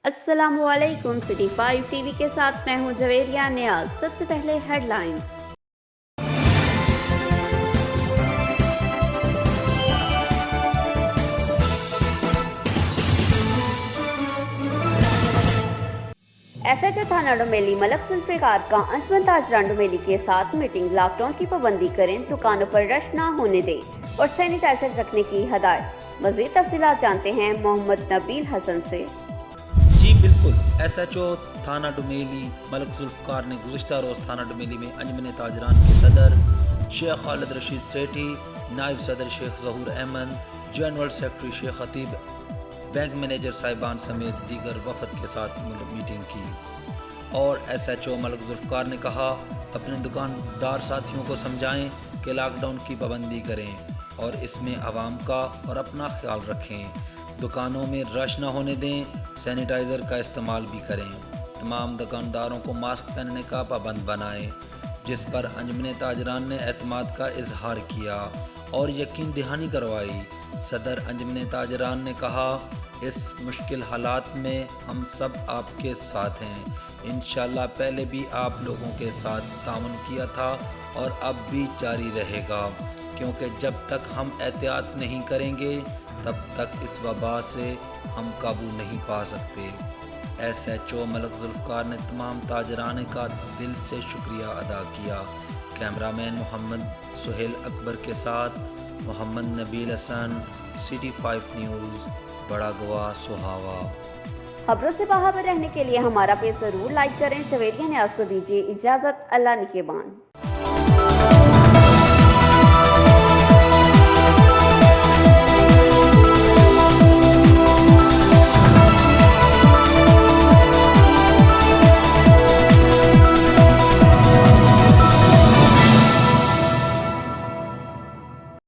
अस्सलामु अलैकुम। City 5 TV के साथ मैं हूं जवेरिया नियाज। सबसे पहले हेडलाइंस। एसएचओ थाना डोमेली मलक जुल्फिकार का अंजुमन ताजरान डोमेली के साथ मीटिंग। लॉकडाउन की पाबंदी करें, दुकानों पर रश ना होने दें और सैनिटाइजर रखने की हदायत। मज़ीद तफसीलात जानते हैं मोहम्मद नबील हसन से। जी बिल्कुल, एसएचओ थाना डोमेली मलक जुल्फिकार ने गुज़िश्ता रोज़ थाना डोमेली में अंजुमन ताजरान के सदर शेख खालिद रशीद सेठी, नायब सदर Sheikh Zahoor Ahmed, general secretary Sheikh Khatib, bank manager साहिबान समेत दीगर वफद के साथ मीटिंग की। और एसएचओ मलक जुल्फिकार ने कहा, अपने दुकानदार साथियों को समझाएं कि लॉकडाउन की पाबंदी करें और इसमें आवाम का और अपना ख्याल रखें। दुकानों में रश न होने दें, सैनिटाइज़र का इस्तेमाल भी करें। तमाम दुकानदारों को मास्क पहनने का पाबंद बनाएं, जिस पर अंजुमन ताजरान ने एतमाद का इजहार किया और यकीन दहानी करवाई। सदर अंजुमन ताजरान ने कहा, इस मुश्किल हालात में हम सब आपके साथ हैं। इंशाल्लाह पहले भी आप लोगों के साथ ताउन किया था और अब भी जारी रहेगा, क्योंकि जब तक हम एहतियात नहीं करेंगे तब तक इस वबा से हम काबू नहीं पा सकते। एसएचओ मलक जुल्फिकार ने तमाम ताजरान का दिल से शुक्रिया अदा किया। कैमरामैन मोहम्मद सुहेल अकबर के साथ मोहम्मद नबील हसन, सिटी 5 न्यूज़, बड़ा गवा सुहावा। खबरों से बाखबर रहने के लिए हमारा पेज जरूर लाइक करें। जवेरिया नियाज को दीजिए इजाज़त। अल्लाह निगहबान।